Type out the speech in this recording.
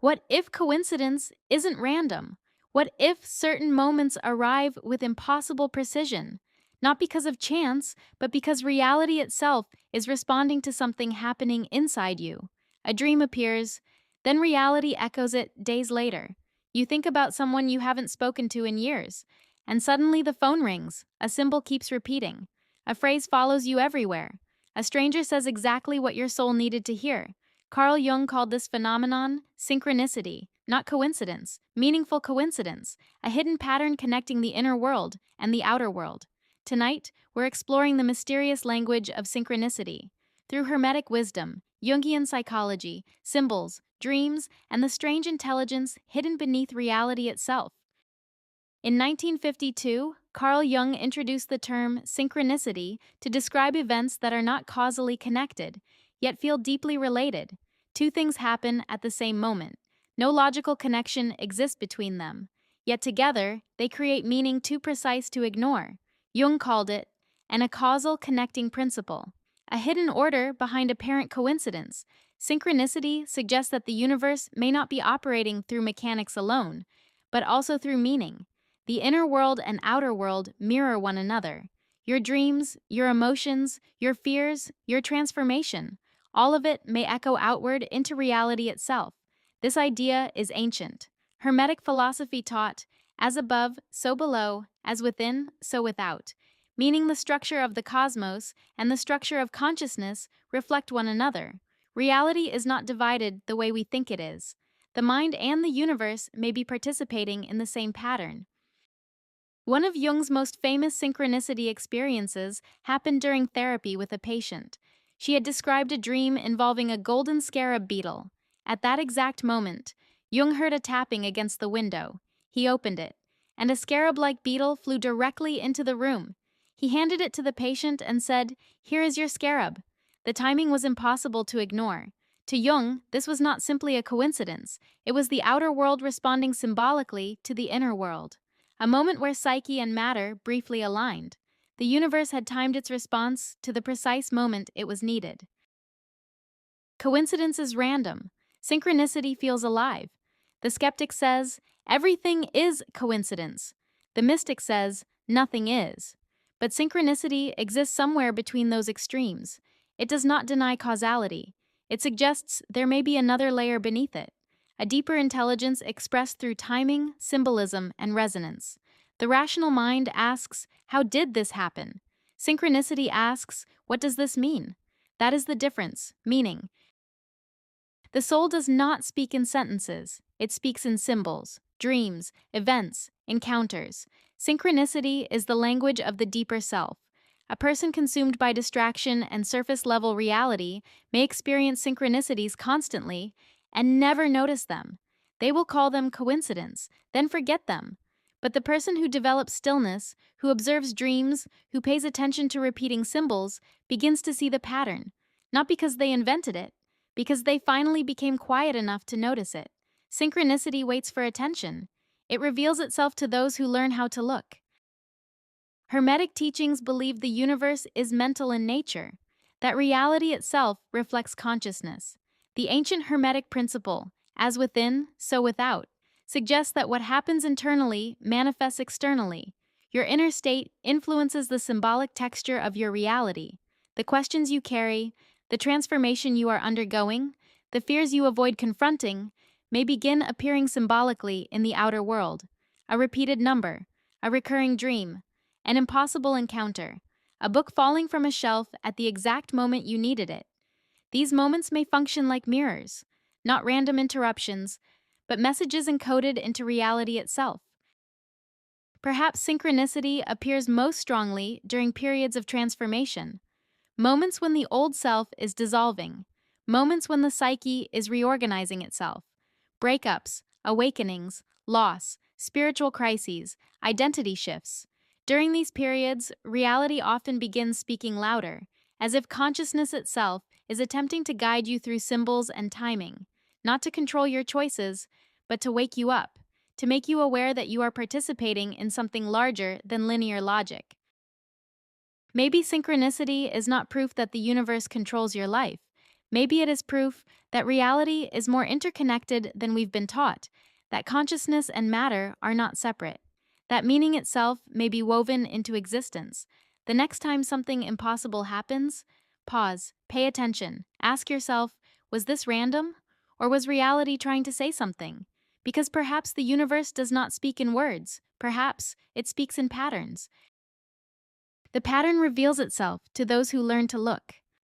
What if coincidence isn't random? What if certain moments arrive with impossible precision? Not because of chance, but because reality itself is responding to something happening inside you. A dream appears, then reality echoes it days later. You think about someone you haven't spoken to in years, and suddenly the phone rings. A symbol keeps repeating. A phrase follows you everywhere. A stranger says exactly what your soul needed to hear. Carl Jung called this phenomenon synchronicity, not coincidence, meaningful coincidence, a hidden pattern connecting the inner world and the outer world. Tonight, we're exploring the mysterious language of synchronicity. Through Hermetic wisdom, Jungian psychology, symbols, dreams, and the strange intelligence hidden beneath reality itself. In 1952, Carl Jung introduced the term synchronicity to describe events that are not causally connected, yet feel deeply related. Two things happen at the same moment. No logical connection exists between them, yet together they create meaning too precise to ignore. Jung called it a causal connecting principle, a hidden order behind apparent coincidence. Synchronicity suggests that the universe may not be operating through mechanics alone, but also through meaning. The inner world and outer world mirror one another. Your dreams, your emotions, your fears, your transformation, all of it may echo outward into reality itself. This idea is ancient. Hermetic philosophy taught, as above, so below, as within, so without, meaning the structure of the cosmos and the structure of consciousness reflect one another. Reality is not divided the way we think it is. The mind and the universe may be participating in the same pattern. One of Jung's most famous synchronicity experiences happened during therapy with a patient. She had described a dream involving a golden scarab beetle. At that exact moment, Jung heard a tapping against the window. He opened it, and a scarab-like beetle flew directly into the room. He handed it to the patient and said, "Here is your scarab." The timing was impossible to ignore. To Jung, this was not simply a coincidence. It was the outer world responding symbolically to the inner world. A moment where psyche and matter briefly aligned. The universe had timed its response to the precise moment it was needed. Coincidence is random. Synchronicity feels alive. The skeptic says, everything is coincidence. The mystic says, nothing is. But synchronicity exists somewhere between those extremes. It does not deny causality. It suggests there may be another layer beneath it, a deeper intelligence expressed through timing, symbolism, and resonance. The rational mind asks, how did this happen? Synchronicity asks, what does this mean? That is the difference, meaning. The soul does not speak in sentences, it speaks in symbols, dreams, events, encounters. Synchronicity is the language of the deeper self. A person consumed by distraction and surface-level reality may experience synchronicities constantly and never notice them. They will call them coincidence, then forget them. But the person who develops stillness, who observes dreams, who pays attention to repeating symbols, begins to see the pattern, not because they invented it, because they finally became quiet enough to notice it. Synchronicity waits for attention. It reveals itself to those who learn how to look. Hermetic teachings believe the universe is mental in nature, that reality itself reflects consciousness. The ancient Hermetic principle, as within, so without, suggests that what happens internally manifests externally. Your inner state influences the symbolic texture of your reality. The questions you carry, the transformation you are undergoing, the fears you avoid confronting, may begin appearing symbolically in the outer world. A repeated number, a recurring dream, an impossible encounter, a book falling from a shelf at the exact moment you needed it. These moments may function like mirrors, not random interruptions, but messages encoded into reality itself. Perhaps synchronicity appears most strongly during periods of transformation, moments when the old self is dissolving, moments when the psyche is reorganizing itself, breakups, awakenings, loss, spiritual crises, identity shifts. During these periods, reality often begins speaking louder, as if consciousness itself is attempting to guide you through symbols and timing, not to control your choices, but to wake you up, to make you aware that you are participating in something larger than linear logic. Maybe synchronicity is not proof that the universe controls your life. Maybe it is proof that reality is more interconnected than we've been taught, that consciousness and matter are not separate, that meaning itself may be woven into existence. The next time something impossible happens, pause, pay attention, ask yourself, was this random? Or was reality trying to say something? Because perhaps the universe does not speak in words, perhaps it speaks in patterns. The pattern reveals itself to those who learn to look.